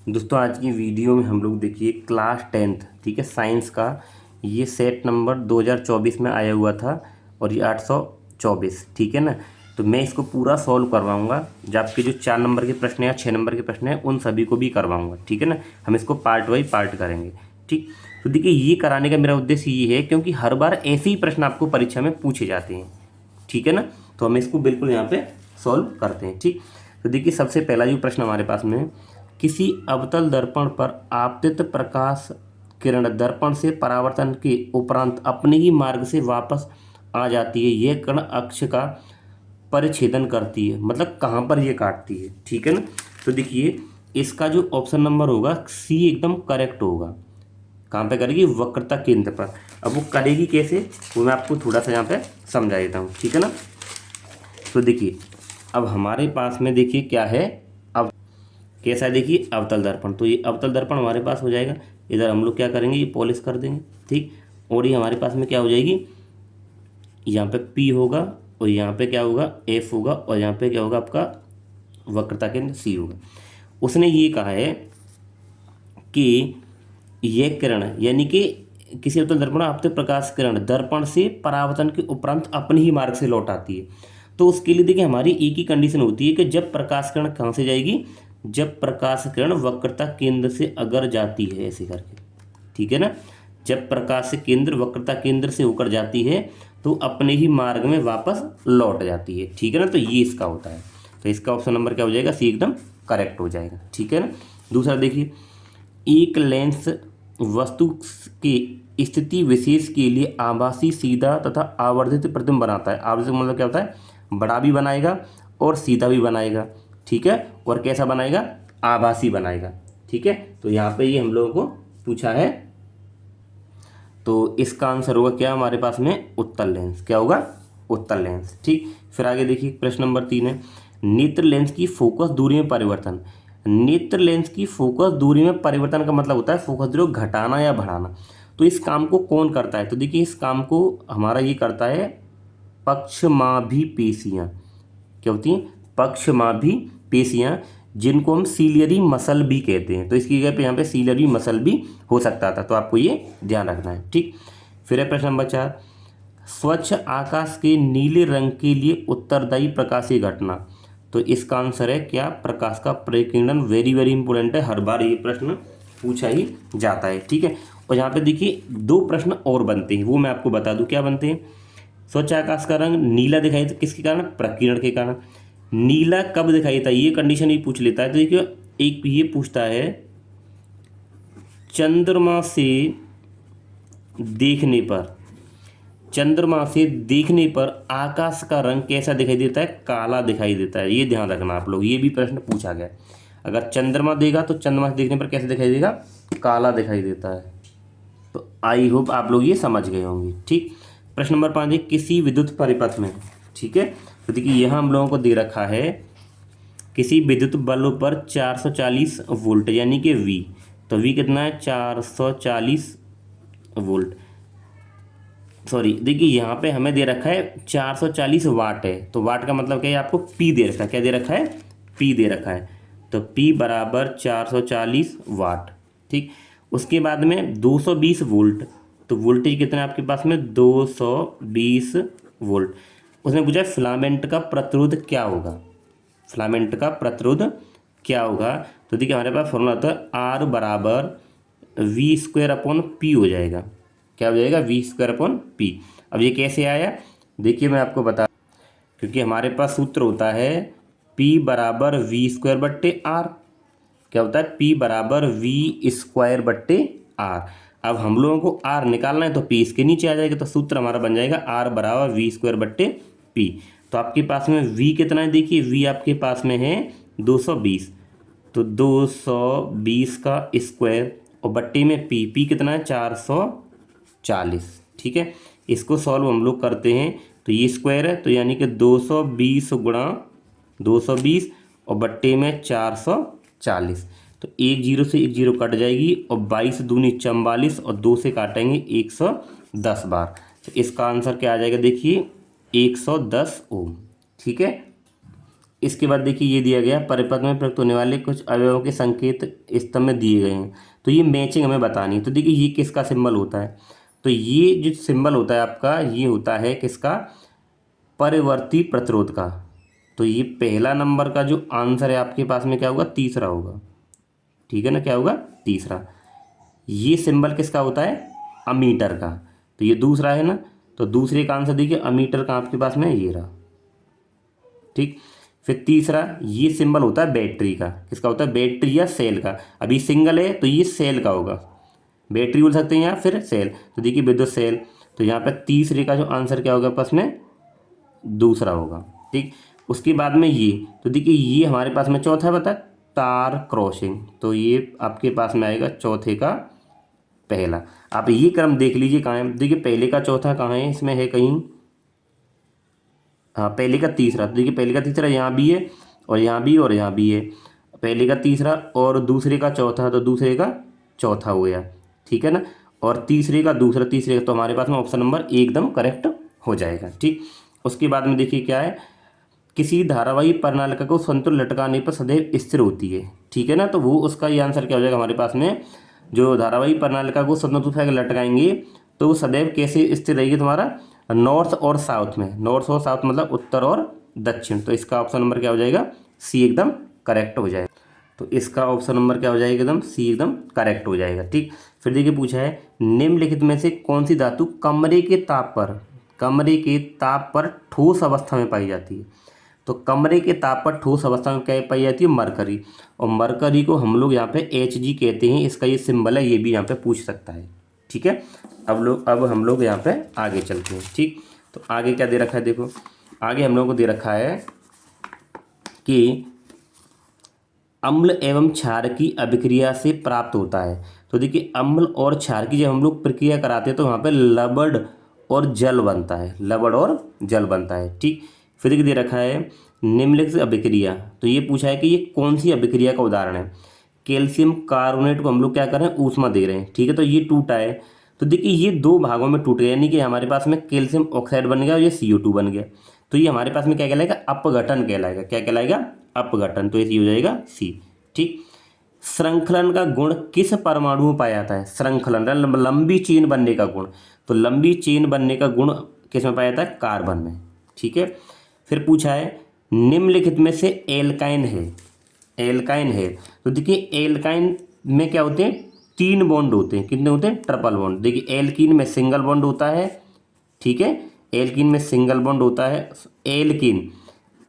दोस्तों आज की वीडियो में हम लोग देखिए क्लास 10th ठीक है साइंस का ये सेट नंबर 2024 में आया हुआ था और ये 824 ठीक है ना। तो मैं इसको पूरा सॉल्व करवाऊंगा। जो आपके जो 4 नंबर के प्रश्न या 6 नंबर के प्रश्न हैं उन सभी को भी करवाऊंगा ठीक है ना। हम इसको पार्ट बाई पार्ट करेंगे ठीक। तो देखिए ये कराने का मेरा उद्देश्य ये है क्योंकि हर बार ऐसे ही प्रश्न आपको परीक्षा में पूछे जाते हैं ठीक है ना। तो हम इसको बिल्कुल यहाँ पे सॉल्व करते हैं ठीक। तो देखिए सबसे पहला जो प्रश्न हमारे पास में है, किसी अवतल दर्पण पर आपतित प्रकाश किरण दर्पण से परावर्तन के उपरांत अपने ही मार्ग से वापस आ जाती है। यह किरण अक्ष का परिच्छेदन करती है, मतलब कहाँ पर ये काटती है ठीक है ना। तो देखिए इसका जो ऑप्शन नंबर होगा सी एकदम करेक्ट होगा। कहाँ पे करेगी? वक्रता केंद्र पर। अब वो करेगी कैसे वो मैं आपको थोड़ा सा यहाँ पे समझा देता हूँ ठीक है ना। तो देखिए अब हमारे पास में देखिए क्या है, अब कैसा है देखिए अवतल दर्पण। तो ये अवतल दर्पण हमारे पास हो जाएगा। इधर हम लोग क्या करेंगे, ये पॉलिश कर देंगे ठीक। और ये हमारे पास में क्या हो जाएगी, यहाँ पे P होगा और यहाँ पे क्या होगा F होगा और यहाँ पे क्या होगा आपका वक्रता केंद्र C होगा। उसने ये कहा है कि यह किरण यानी कि किसी अवतल दर्पण आपतित प्रकाश किरण दर्पण से परावर्तन के उपरांत अपने ही मार्ग से लौट आती है। तो उसके लिए देखिए हमारी एक ही कंडीशन होती है कि जब प्रकाश किरण कहाँ से जाएगी, जब प्रकाश किरण वक्रता केंद्र से अगर जाती है ऐसे करके ठीक है ना। जब प्रकाश केंद्र वक्रता केंद्र से होकर जाती है तो अपने ही मार्ग में वापस लौट जाती है ठीक है ना। तो ये इसका होता है। तो इसका ऑप्शन नंबर क्या हो जाएगा, सी एकदम करेक्ट हो जाएगा ठीक है ना। दूसरा देखिए, एक लेंस वस्तु की स्थिति विशेष के लिए आभासी सीधा तथा आवर्धित प्रतिबिंब बनाता है। आवर्धित मतलब क्या होता है, बड़ा भी बनाएगा और सीधा भी बनाएगा ठीक है। और कैसा बनाएगा, आभासी बनाएगा ठीक है। तो यहाँ पे ये हम लोगों को पूछा है। तो इसका आंसर होगा क्या हमारे पास में, उत्तल लेंस। क्या होगा, उत्तल लेंस ठीक। फिर आगे देखिए प्रश्न नंबर 3 है, नेत्र लेंस की फोकस दूरी में परिवर्तन। नेत्र लेंस की फोकस दूरी में परिवर्तन का मतलब होता है फोकस दूरी को घटाना या बढ़ाना। तो इस काम को कौन करता है, तो देखिए इस काम को हमारा ये करता है पक्षमाभी पेशियाँ। क्या होती हैं, पक्षमाभी पेशियाँ, जिनको हम सीलियरी मसल भी कहते हैं। तो इसकी जगह पे यहाँ पे सीलियरी मसल भी हो सकता था, तो आपको ये ध्यान रखना है ठीक। फिर है प्रश्न नंबर 4, स्वच्छ आकाश के नीले रंग के लिए उत्तरदायी प्रकाशीय घटना। तो इसका आंसर है क्या, प्रकाश का परिकिरण। वेरी वेरी इंपॉर्टेंट है, हर बार ये प्रश्न पूछा ही जाता है ठीक है। और यहाँ पे देखिए 2 प्रश्न और बनते हैं, वो मैं आपको बता दूं क्या बनते हैं। स्वच्छ आकाश का रंग नीला दिखाई देता किसके कारण, प्रकीर्णन के कारण। नीला कब दिखाई देता, ये कंडीशन ही पूछ लेता है। तो देखिए एक ये पूछता है, चंद्रमा से देखने पर, चंद्रमा से देखने पर आकाश का रंग कैसा दिखाई देता है, काला दिखाई देता है। ये ध्यान रखना आप लोग, ये भी प्रश्न पूछा गया। अगर चंद्रमा देगा तो चंद्रमा से देखने पर कैसे दिखाई देगा, काला दिखाई देता है। तो आई होप आप लोग ये समझ गए होंगे ठीक। प्रश्न नंबर 5 है, किसी विद्युत परिपथ में ठीक है। तो देखिए यहाँ हम लोगों को दे रखा है किसी विद्युत बल्ब पर 440 वोल्ट यानी कि V। तो V कितना है, 440 वोल्ट। सॉरी देखिए यहाँ पे हमें दे रखा है 440 वाट है। तो वाट का मतलब क्या है, आपको P दे रखा है। क्या दे रखा है, P दे रखा है। तो P बराबर 440 वाट ठीक। उसके बाद में 220 वोल्ट। तो वोल्टेज कितना है आपके पास में, 220 वोल्ट। उसने पूछा फिलामेंट का प्रतिरोध क्या होगा, फिलामेंट का प्रतिरोध क्या होगा। तो देखिए हमारे पास फॉर्मूला होता है R बराबर V² अपॉन P हो जाएगा। क्या हो जाएगा, V²/P। अब ये कैसे आया, देखिए मैं आपको बता, क्योंकि हमारे पास सूत्र होता है P बराबर V²/R। क्या होता है, P बराबर V²/R। अब हम लोगों को R निकालना है तो P इसके नीचे आ जाएगा। तो सूत्र हमारा बन जाएगा R बराबर V²/P। तो आपके पास में V कितना है, देखिए V आपके पास में है 220। तो 220 का स्क्वायर और बट्टे में P कितना है, 440 ठीक है। इसको सॉल्व हम लोग करते हैं तो ये स्क्वायर है, तो यानी कि 220 गुणा 220 और बट्टे में 440। तो एक जीरो से एक जीरो कट जाएगी और 22 दूनी 44 और 2 से काटेंगे 110 बार। तो इसका आंसर क्या आ जाएगा, देखिए 110 ओम ठीक है। इसके बाद देखिए ये दिया गया परिपथ में प्रयुक्त होने वाले कुछ अवयवों के संकेत स्तंभ में दिए गए हैं, तो ये मैचिंग हमें बतानी है। तो देखिए ये किसका सिंबल होता है, तो ये जो सिंबल होता है आपका ये होता है किसका, परिवर्ती प्रतिरोध का। तो ये पहला नंबर का जो आंसर है आपके पास में क्या होगा, तीसरा होगा, ठीक है ना, क्या होगा, तीसरा। ये सिंबल किसका होता है, अमीटर का, तो ये दूसरा है ना, तो दूसरे का आंसर देखिए अमीटर का आपके पास में ये रहा, ठीक। फिर तीसरा ये सिंबल होता है बैटरी का, किसका होता है, बैटरी या सेल का। अभी सिंगल है तो ये सेल का होगा, बैटरी बोल सकते हैं या फिर सेल, तो देखिए विद्युत सेल, तो यहाँ पर तीसरे का जो आंसर क्या होगा पास में, दूसरा होगा, ठीक। उसके बाद में ये, तो देखिए ये हमारे पास में चौथा बता, तार क्रॉसिंग, तो ये आपके पास में आएगा चौथे का पहला। आप ये क्रम देख लीजिए कहाँ है, देखिए पहले का चौथा कहाँ है, इसमें है कहीं, हाँ पहले का तीसरा, तो देखिए पहले का तीसरा यहाँ भी है और यहाँ भी और यहाँ भी है, पहले का तीसरा और दूसरे का चौथा, तो दूसरे का चौथा हो गया, ठीक है ना, और तीसरे का दूसरा, तीसरे का, तो हमारे पास में ऑप्शन नंबर एकदम करेक्ट हो जाएगा, ठीक। उसके बाद में देखिए क्या है, किसी धारावाही प्रणालिका को संतुलन लटकाने पर सदैव स्थिर होती है, ठीक है ना, तो वो उसका ये आंसर क्या हो जाएगा हमारे पास में, जो धारावाही प्रणालिका को संतुलन रूप से लटकाएंगे तो वो सदैव कैसे स्थिर रहेगी तुम्हारा, नॉर्थ और साउथ में, नॉर्थ और साउथ मतलब उत्तर और दक्षिण, तो इसका ऑप्शन नंबर क्या हो जाएगा, सी एकदम करेक्ट हो जाएगा। तो इसका ऑप्शन नंबर क्या हो जाएगा, एकदम सी एकदम करेक्ट हो जाएगा, ठीक। फिर देखिए पूछा है निम्नलिखित में से कौन सी धातु कमरे के ताप पर ठोस अवस्था में पाई जाती है, तो कमरे के ताप पर ठोस अवस्था में क्या पाई जाती है, मरकरी, और मरकरी को हम लोग यहाँ पे Hg कहते हैं, इसका ये सिंबल है, ये भी यहाँ पे पूछ सकता है, ठीक है। अब हम लोग यहाँ पे आगे चलते हैं, ठीक। तो आगे क्या दे रखा है, देखो आगे हम लोगों को दे रखा है कि अम्ल एवं क्षार की अभिक्रिया से प्राप्त होता है, तो देखिए अम्ल और क्षार की जब हम लोग प्रक्रिया कराते हैं तो वहाँ पे लवण और जल बनता है, लवण और जल बनता है, ठीक। फिर देखिए दे रखा है निम्नलिखित अभिक्रिया, तो ये पूछा है कि ये कौन सी अभिक्रिया का उदाहरण है, कैल्शियम कार्बोनेट को हम लोग क्या कर रहे हैं, ऊष्मा दे रहे हैं, ठीक है, तो ये टूटा है, तो देखिए ये दो भागों में टूट गया, यानी कि हमारे पास में कैल्शियम ऑक्साइड बन गया और ये CO2 बन गया, तो ये हमारे पास में क्या कहलाएगा, अपघटन कहलाएगा, क्या कहलाएगा, अपघटन, तो ये हो जाएगा सी, ठीक। श्रृंखलन का गुण किस परमाणु में पाया जाता है, श्रृंखलन लंबी चेन बनने का गुण, तो लंबी चेन बनने का गुण किस में पाया जाता है, कार्बन में, ठीक है। फिर पूछा है निम्नलिखित में से एल्काइन है, तो देखिए एल्काइन में क्या होते हैं, 3 बॉन्ड होते हैं, कितने होते हैं, ट्रिपल बॉन्ड। देखिए एल्कीन में सिंगल बॉन्ड होता है, ठीक है, एल्कीन में सिंगल बॉन्ड होता है,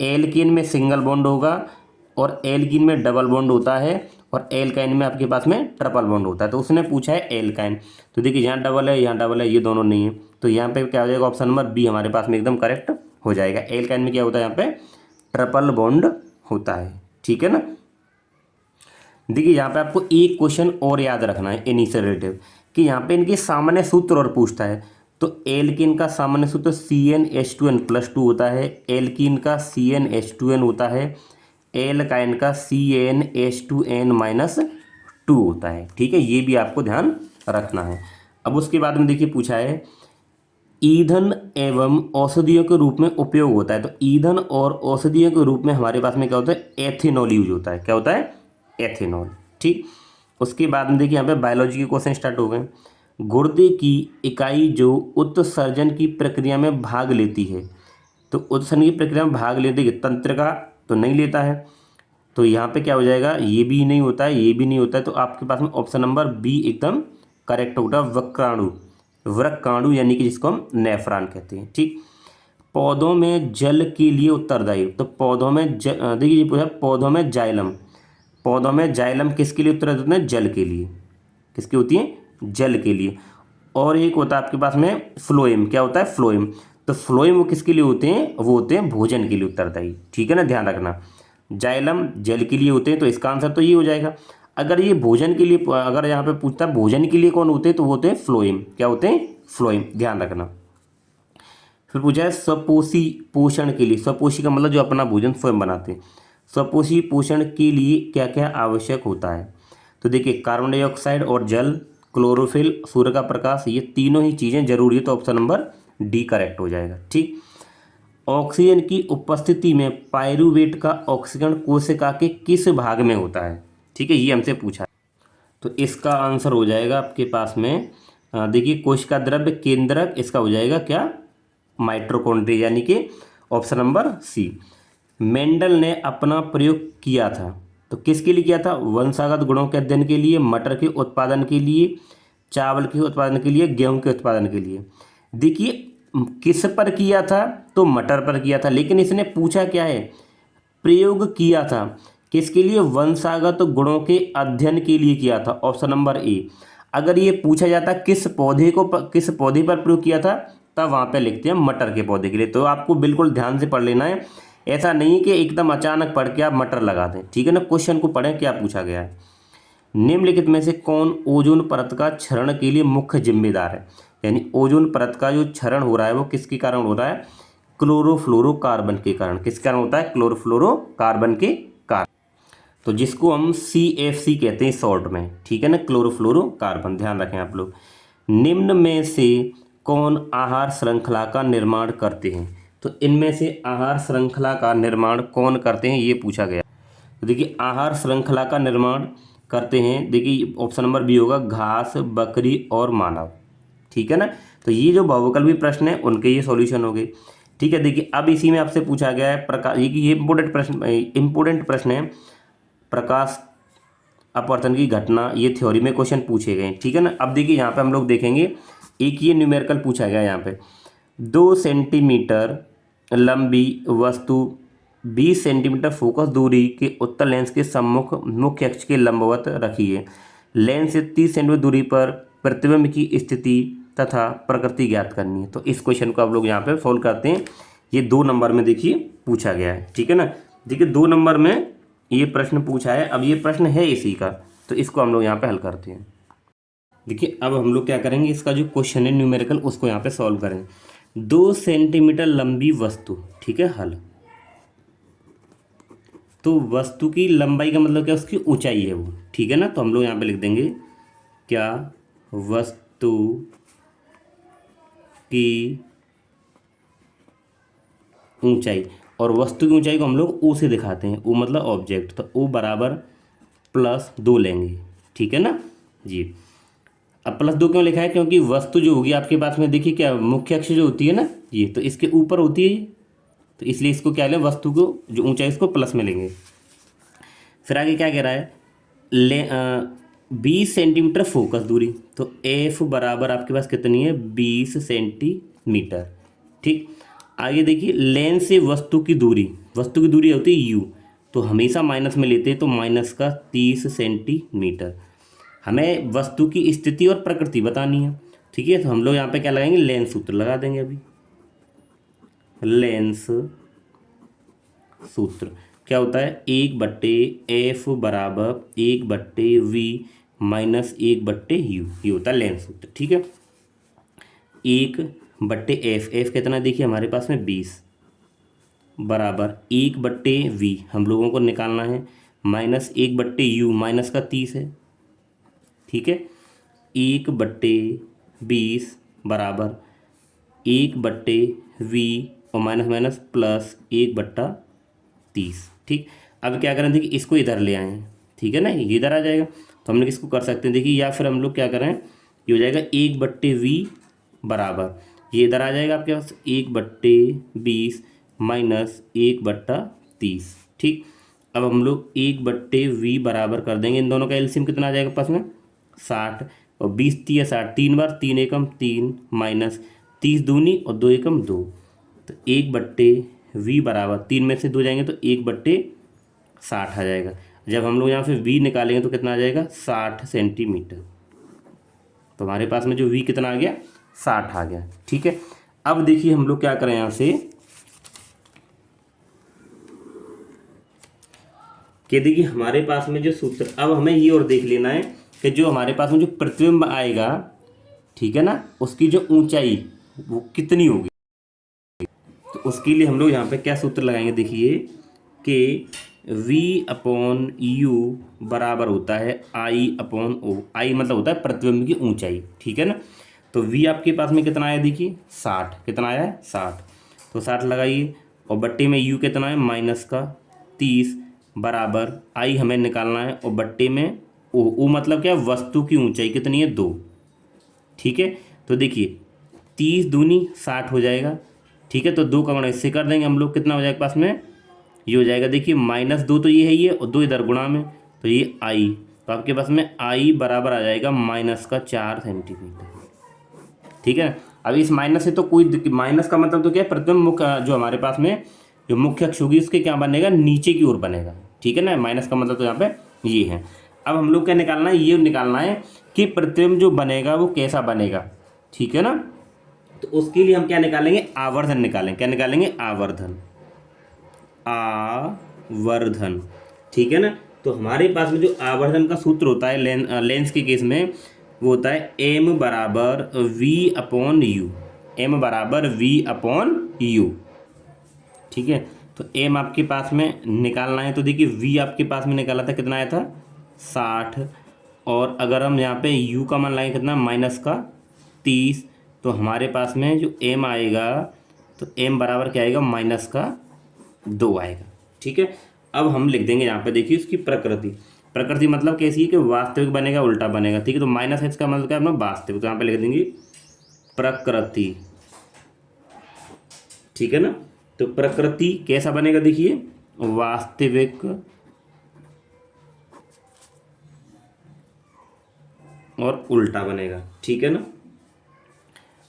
एल्कीन में सिंगल बॉन्ड होगा और एल्कीन में डबल बॉन्ड होता है और एल्काइन में आपके पास में ट्रिपल बॉन्ड होता है, तो उसने पूछा है एल्काइन, तो देखिए यहाँ डबल है यहाँ डबल है, ये दोनों नहीं है, तो यहाँ पे क्या हो जाएगा, ऑप्शन नंबर बी हमारे पास में एकदम करेक्ट हो जाएगा। एल्काइन में क्या होता है, यहाँ पे ट्रिपल बॉन्ड होता है, ठीक है ना। देखिए यहाँ पे आपको एक क्वेश्चन और याद रखना है इनिशियल रिलेटिव, कि यहाँ पे इनके सामान्य सूत्र और पूछता है, तो एल्कीन का सामान्य सूत्र CnH2n+2 होता है, एल्कीन का CnH2n होता है, एल्काइन का CnH2n-2 होता है, ठीक है, ये भी आपको ध्यान रखना है। अब उसके बाद में देखिए पूछा है ईंधन एवं औषधियों के रूप में उपयोग होता है, तो ईंधन और औषधियों के रूप में हमारे पास में क्या होता है, एथेनॉल यूज होता है, क्या होता है, एथेनॉल, ठीक। उसके बाद में देखिए यहाँ पे बायोलॉजी के क्वेश्चन स्टार्ट हो गए। गुर्दे की इकाई जो उत्सर्जन की प्रक्रिया में भाग लेती है, तो उत्सर्जन की प्रक्रिया में भाग लेती है, तंत्रिका तो नहीं लेता है, तो यहाँ पे क्या हो जाएगा, ये भी नहीं होता है, ये भी नहीं होता है, तो आपके पास में ऑप्शन नंबर बी एकदम करेक्ट होगा, वृक्काणु यानी कि जिसको हम नेफ्रॉन कहते हैं, ठीक। पौधों में जल के लिए उत्तरदायी, तो पौधों में देखिए पूछा पौधों में जाइलम किसके लिए उत्तरदायी होते हैं, जल के लिए, किसकी होती है, जल के लिए। और एक होता है आपके पास में फ्लोएम, क्या होता है, फ्लोएम, तो फ्लोएम वो किसके लिए होते हैं, वो होते हैं भोजन के लिए उत्तरदायी, ठीक है ना, ध्यान रखना। जाइलम जल के लिए होते हैं, तो इसका आंसर तो ये हो जाएगा। अगर ये भोजन के लिए, अगर यहाँ पे पूछता है भोजन के लिए कौन होते हैं, तो वो होते हैं फ्लोएम, क्या होते हैं, फ्लोएम, ध्यान रखना। फिर पूछा है स्वपोषी पोषण के लिए, स्वपोषी का मतलब जो अपना भोजन स्वयं बनाते हैं, स्वपोषी पोषण के लिए क्या क्या आवश्यक होता है, तो देखिए कार्बन डाइऑक्साइड और जल, क्लोरोफिल, सूर्य का प्रकाश, ये तीनों ही चीज़ें जरूरी है, तो ऑप्शन नंबर डी करेक्ट हो जाएगा, ठीक। ऑक्सीजन की उपस्थिति में पाइरूवेट का ऑक्सीकरण कोशिका के किस भाग में होता है? ठीक है, ये हमसे पूछा। तो इसका आंसर हो जाएगा आपके पास में, देखिए, कोशिका द्रव्य केंद्रक, इसका हो जाएगा क्या? माइटोकॉन्ड्रिया, यानी कि ऑप्शन नंबर सी। मेंडल ने अपना प्रयोग किया था, तो किसके लिए किया था? वंशागत गुणों के अध्ययन के लिए, मटर के उत्पादन के लिए, चावल के उत्पादन के लिए, गेहूं के उत्पादन के लिए। देखिए, किस पर किया था? तो मटर पर किया था, लेकिन इसने पूछा क्या है? प्रयोग किया था किसके लिए? वंशागत गुणों के अध्ययन के लिए किया था, ऑप्शन नंबर ए। अगर ये पूछा जाता किस पौधे पर प्रयोग किया था, तब वहाँ पे लिखते हैं मटर के पौधे के लिए। तो आपको बिल्कुल ध्यान से पढ़ लेना है, ऐसा नहीं कि एकदम अचानक पढ़ के आप मटर लगा दें, ठीक है ना। क्वेश्चन को पढ़ें क्या पूछा गया है। निम्नलिखित में से कौन ओजोन परत का क्षरण के लिए मुख्य जिम्मेदार है? यानी ओजोन परत का जो क्षरण हो रहा है वो किसके कारण हो रहा है? क्लोरोफ्लोरोकार्बन के कारण। किस कारण होता है? क्लोरोफ्लोरोकार्बन के कारण। तो जिसको हम CFC कहते हैं शॉर्ट में, ठीक है ना, क्लोरोफ्लोरोकार्बन। ध्यान रखें आप लोग। निम्न में से कौन आहार श्रृंखला का निर्माण करते हैं? तो इनमें से आहार श्रृंखला का निर्माण कौन करते हैं, ये पूछा गया। तो देखिए, आहार श्रृंखला का निर्माण करते हैं, देखिए ऑप्शन नंबर बी होगा, घास, बकरी और मानव, ठीक है ना। तो ये जो बहुविकल्पी प्रश्न है उनके ये सॉल्यूशन हो गए, ठीक है। देखिए, अब इसी में आपसे पूछा गया है प्रकाश, ये इंपोर्टेंट प्रश्न है, प्रकाश अपवर्तन की घटना, ये थ्योरी में क्वेश्चन पूछे गए, ठीक है ना। अब देखिए, यहाँ पे हम लोग देखेंगे, एक ये न्यूमेरिकल पूछा गया यहाँ पे, 2 सेंटीमीटर लंबी वस्तु 20 सेंटीमीटर फोकस दूरी के उत्तल लेंस के सम्मुख मुख्य अक्ष के लंबवत रखी है। लेंस से 30 सेंटीमीटर दूरी पर प्रतिबिंब की स्थिति तथा प्रकृति ज्ञात करनी है। तो इस क्वेश्चन को आप लोग यहाँ पे सॉल्व करते हैं। ये 2 नंबर में देखिए पूछा गया है, ठीक है ना। देखिए, 2 नंबर में ये प्रश्न पूछा है। अब ये प्रश्न है इसी का, तो इसको हम लोग यहाँ पे हल करते हैं। देखिए, अब हम लोग क्या करेंगे, इसका जो क्वेश्चन है न्यूमेरिकल उसको यहाँ पे सॉल्व करें। 2 सेंटीमीटर लंबी वस्तु, ठीक है, हल। तो वस्तु की लंबाई का मतलब क्या? उसकी ऊंचाई है वो, ठीक है ना। तो हम लोग यहाँ पे लिख देंगे क्या? वस्तु की ऊंचाई, और वस्तु की ऊंचाई को हम लोग ओ से दिखाते हैं, ओ मतलब ऑब्जेक्ट, तो ओ बराबर +2 लेंगे, ठीक है ना जी। अब +2 क्यों लिखा है? क्योंकि वस्तु जो होगी आपके पास में, देखिए क्या, मुख्य अक्ष जो होती है ना, ये तो इसके ऊपर होती है ये, तो इसलिए इसको क्या लें, वस्तु को जो ऊंचाई इसको प्लस में लेंगे। फिर आगे क्या कह रहा है? 20 सेंटीमीटर फोकस दूरी, तो एफ बराबर आपके पास कितनी है? 20 सेंटीमीटर, ठीक। आगे देखिए, लेंस से वस्तु की दूरी, वस्तु की दूरी होती है यू, तो हमेशा माइनस में लेते हैं, तो -30 सेंटीमीटर। हमें वस्तु की स्थिति और प्रकृति बतानी है, ठीक है। तो हम लोग यहाँ पे क्या लगाएंगे? लेंस सूत्र लगा देंगे। अभी लेंस सूत्र क्या होता है? 1/f बराबर 1/v माइनस 1/u, ये होता है लेंस सूत्र, ठीक है। 1/f, f कितना देखिए हमारे पास में 20 बराबर 1/v हम लोगों को निकालना है, माइनस 1/u, माइनस का 30 है, ठीक है। 1/20 बराबर 1/v और माइनस माइनस प्लस 1/30, ठीक। अब क्या करें? देखिए, इसको इधर ले आए, ठीक है ना, ये इधर आ जाएगा, तो हम लोग इसको कर सकते हैं। देखिए, या फिर हम लोग क्या करें, ये हो जाएगा 1/v बराबर, ये इधर आ जाएगा आपके पास 1/20 माइनस 1/30, ठीक। अब हम लोग 1/v बराबर कर देंगे, इन दोनों का एलसीएम कितना आ जाएगा पास में? 60, और 20 × 60, 3 बार, 3 एकम 3 माइनस 30 दूनी और 2 एकम 2, तो 1/v बराबर 3 में से 2 जाएंगे तो 1/60 आ जाएगा। जब हम लोग यहाँ पे v निकालेंगे तो कितना आ जाएगा? 60 सेंटीमीटर। तो हमारे पास में जो v कितना आ गया? 60 आ गया, ठीक है। अब देखिए, हम लोग क्या करें यहाँ से कि देखिए, हमारे पास में जो सूत्र, अब हमें ये और देख लेना है कि जो हमारे पास में जो प्रतिबिंब आएगा, ठीक है ना, उसकी जो ऊंचाई वो कितनी होगी। तो उसके लिए हम लोग यहाँ पे क्या सूत्र लगाएंगे? देखिए कि v/u बराबर होता है I/o। I मतलब होता है प्रतिबिंब की ऊंचाई, ठीक है ना। तो v आपके पास में कितना आया? देखिए 60, कितना आया है? 60। 160 लगाइए और बट्टे में यू कितना है -30 बराबर आई हमें निकालना है और बट्टे में ओ मतलब क्या, वस्तु की ऊंचाई कितनी है 2। ठीक है, तो देखिए 30 दूनी 60 हो जाएगा। ठीक है, तो 2 का गुणा इससे कर देंगे हम लोग, कितना हो जाएगा पास में, ये हो जाएगा देखिए -2 तो ये है ये, और 2 इधर गुणा में, तो ये आई, तो आपके पास में आई बराबर आ जाएगा -4 सेंटीमीटर। ठीक है, अब इस माइनस से तो कोई माइनस का मतलब तो क्या है, प्रतिबिंब मुख्य जो हमारे पास में जो मुख्य अक्ष होगी उसके क्या बनेगा, नीचे की ओर बनेगा। ठीक है ना, माइनस का मतलब तो यहाँ पे ये है। अब हम लोग क्या निकालना है, ये निकालना है कि प्रतिबिंब जो बनेगा वो कैसा बनेगा। ठीक है ना, तो उसके लिए हम क्या निकालेंगे, आवर्धन निकालेंगे। क्या निकालेंगे, आवर्धन, आवर्धन। ठीक है ना, तो हमारे पास में जो आवर्धन का सूत्र होता है लेंस के केस में, वो होता है m बराबर v/u, m बराबर v/u। ठीक है, तो m आपके पास में निकालना है, तो देखिए v आपके पास में निकाला था, कितना आया था 60, और अगर हम यहाँ पे u का मान लाएंगे कितना -30, तो हमारे पास में जो m आएगा, तो m बराबर क्या आएगा -2 आएगा। ठीक है, अब हम लिख देंगे यहाँ पे, देखिए उसकी प्रकृति, प्रकृति मतलब कैसी है कि वास्तविक बनेगा उल्टा बनेगा। ठीक है, तो -h का मतलब क्या है अपना वास्तविक, तो यहाँ पे लिख देंगे प्रकृति। ठीक है ना, तो प्रकृति कैसा बनेगा, देखिए वास्तविक और उल्टा बनेगा। ठीक है ना,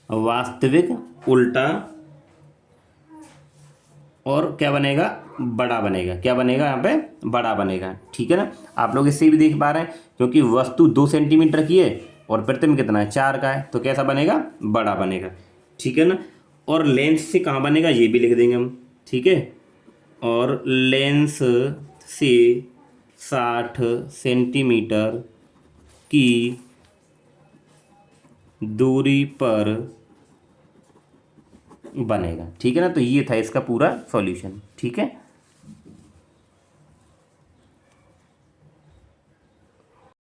वास्तविक, उल्टा, और क्या बनेगा, बड़ा बनेगा। क्या बनेगा यहाँ पे, बड़ा बनेगा। ठीक है ना, आप लोग इससे भी देख पा रहे हैं, क्योंकि वस्तु 2 सेंटीमीटर की है और प्रतिबिंब कितना है 4 का है, तो कैसा बनेगा, बड़ा बनेगा। ठीक है ना, और लेंस से कहाँ बनेगा ये भी लिख देंगे हम। ठीक है, और लेंस से 60 सेंटीमीटर की दूरी पर बनेगा। ठीक है ना, तो ये था इसका पूरा सॉल्यूशन। ठीक है।